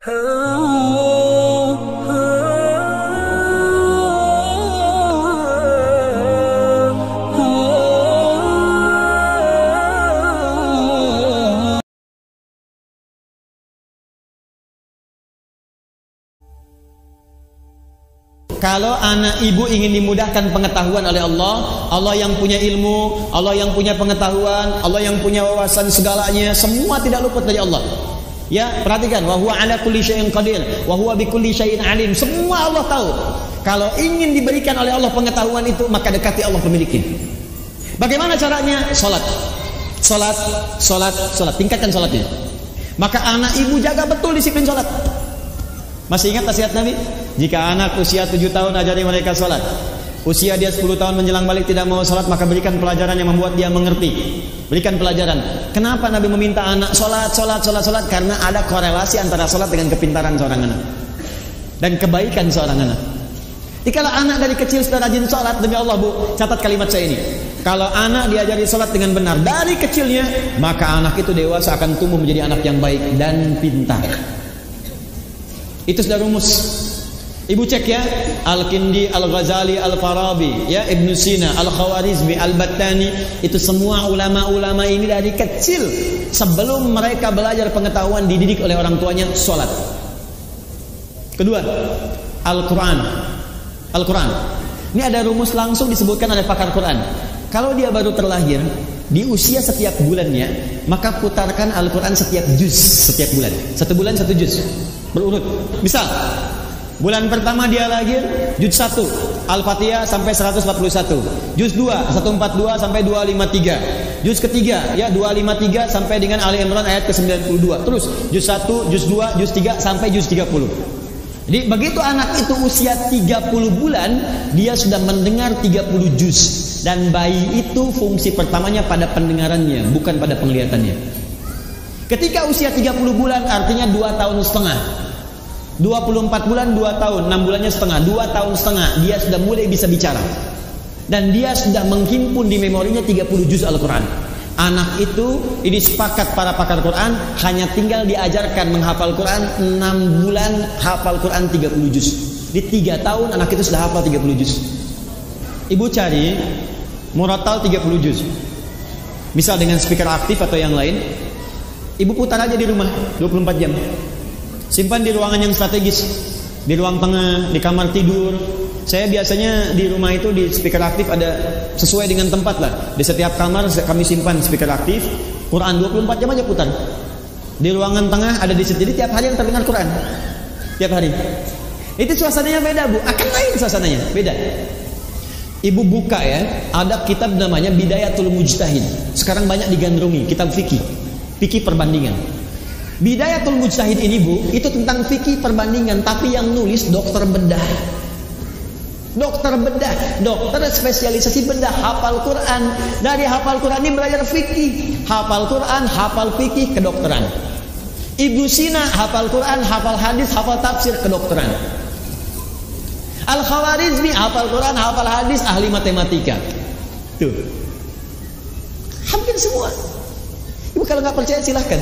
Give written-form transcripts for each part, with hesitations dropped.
Kalau anak ibu ingin dimudahkan pengetahuan oleh Allah, Allah yang punya ilmu, Allah yang punya pengetahuan, Allah yang punya wawasan segalanya, semua tidak luput dari Allah. Ya, perhatikan, wa huwa ala kulli syai'in qadir, wa huwa bikulli syai'in alim. Semua Allah tahu. Kalau ingin diberikan oleh Allah pengetahuan itu, maka dekati Allah pemilikin. Bagaimana caranya? Salat. Salat, salat, salat. Tingkatkan salatnya. Maka anak ibu jaga betul disiplin salat. Masih ingat nasihat Nabi? Jika anak usia 7 tahun ajari mereka salat. Usia dia 10 tahun menjelang balik tidak mau salat, maka berikan pelajaran yang membuat dia mengerti. Berikan pelajaran. Kenapa Nabi meminta anak salat, salat, salat, salat? Karena ada korelasi antara salat dengan kepintaran seorang anak dan kebaikan seorang anak. Jadi kalau anak dari kecil sudah rajin salat, demi Allah Bu, catat kalimat saya ini. Kalau anak diajari salat dengan benar dari kecilnya, maka anak itu dewasa akan tumbuh menjadi anak yang baik dan pintar. Itu sudah rumus. Ibu cek ya, Al-Kindi, Al-Ghazali, Al-Farabi, ya, Ibn Sina, Al-Khawarizmi, Al-Battani, itu semua ulama-ulama ini dari kecil sebelum mereka belajar pengetahuan dididik oleh orang tuanya salat. Kedua, Al-Quran. Al-Quran. Ini ada rumus langsung disebutkan oleh pakar Quran. Kalau dia baru terlahir, di usia setiap bulannya, maka putarkan Al-Quran setiap juz setiap bulan. 1 bulan 1 juz. Berurut. Misal, bulan pertama dia lahir, juz 1 Al-Fatihah sampai 141, juz 2 142 sampai 253, juz ketiga ya 253 sampai dengan Ali Imran ayat ke-92, terus juz 1, juz 2, juz 3 sampai juz 30. Jadi begitu anak itu usia 30 bulan, dia sudah mendengar 30 juz. Dan bayi itu fungsi pertamanya pada pendengarannya, bukan pada penglihatannya. Ketika usia 30 bulan artinya 2 tahun setengah. 24 bulan 2 tahun, 6 bulannya setengah, 2 tahun setengah dia sudah mulai bisa bicara. Dan dia sudah menghimpun di memorinya 30 juz Al-Quran. Anak itu, ini sepakat para pakar Quran, hanya tinggal diajarkan menghafal Quran 6 bulan, hafal Quran 30 juz. Di 3 tahun anak itu sudah hafal 30 juz. Ibu cari murattal 30 juz. Misal dengan speaker aktif atau yang lain, ibu putar aja di rumah 24 jam. Simpan di ruangan yang strategis, di ruang tengah, di kamar tidur. Saya biasanya di rumah itu di speaker aktif ada sesuai dengan tempat lah. Di setiap kamar kami simpan speaker aktif. Quran 24 jam aja putar. Di ruangan tengah ada di situ. Jadi tiap hari yang terdengar Quran. Tiap hari. Itu suasananya beda Bu. Akan lain suasananya, beda. Ibu buka ya, ada kitab namanya Bidayatul Mujtahid. Sekarang banyak digandrungi, kitab fikih. Fikih perbandingan. Bidayatul Mujtahid ini Bu, itu tentang fikih perbandingan, tapi yang nulis dokter bedah. Dokter bedah, dokter spesialisasi bedah, hafal Quran. Dari hafal Quran ini belajar fikih. Hafal Quran, hafal fikih, kedokteran. Ibnu Sina hafal Quran, hafal hadis, hafal tafsir, kedokteran. Al-Khawarizmi hafal Quran, hafal hadis, ahli matematika. Tuh. Hampir semua. Ibu kalau nggak percaya silahkan.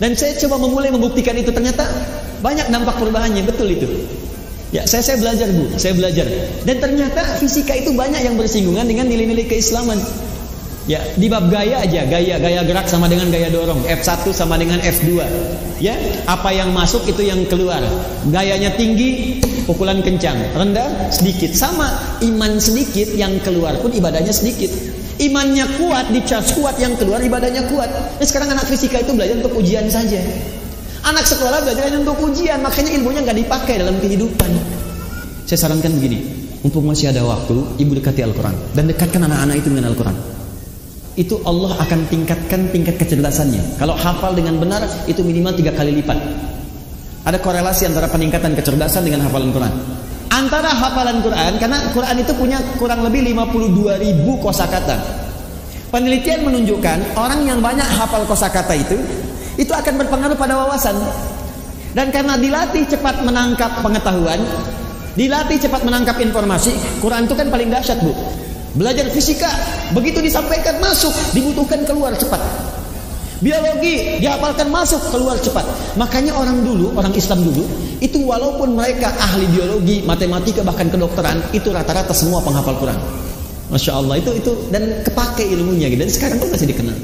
Dan saya coba memulai membuktikan itu, ternyata banyak dampak perubahannya, betul itu. Ya, saya belajar Bu, saya belajar. Dan ternyata fisika itu banyak yang bersinggungan dengan nilai-nilai keislaman. Ya, di bab gaya aja, gaya gerak sama dengan gaya dorong, F1 sama dengan F2. Ya, apa yang masuk itu yang keluar. Gayanya tinggi, pukulan kencang, rendah sedikit. Sama, iman sedikit yang keluar pun ibadahnya sedikit. Imannya kuat, dicas kuat, yang keluar ibadahnya kuat. Nah, sekarang anak fisika itu belajar untuk ujian saja. Anak sekolah belajar hanya untuk ujian, makanya ilmunya nggak dipakai dalam kehidupan. Saya sarankan begini, mumpung masih ada waktu, ibu dekati Al-Quran dan dekatkan anak-anak itu dengan Al-Quran. Itu Allah akan tingkatkan tingkat kecerdasannya. Kalau hafal dengan benar, itu minimal 3 kali lipat. Ada korelasi antara peningkatan kecerdasan dengan hafalan Quran. Antara hafalan Quran, karena Quran itu punya kurang lebih 52.000 kosakata. Penelitian menunjukkan orang yang banyak hafal kosakata itu akan berpengaruh pada wawasan. Dan karena dilatih cepat menangkap pengetahuan, dilatih cepat menangkap informasi, Quran itu kan paling dahsyat Bu. Belajar fisika, begitu disampaikan masuk, dibutuhkan keluar cepat. Biologi dihafalkan, masuk keluar cepat. Makanya orang dulu, orang Islam dulu itu walaupun mereka ahli biologi, matematika, bahkan kedokteran, itu rata-rata semua penghafal Quran. Masya Allah, itu dan kepake ilmunya gitu. Dan sekarang pun masih dikenal.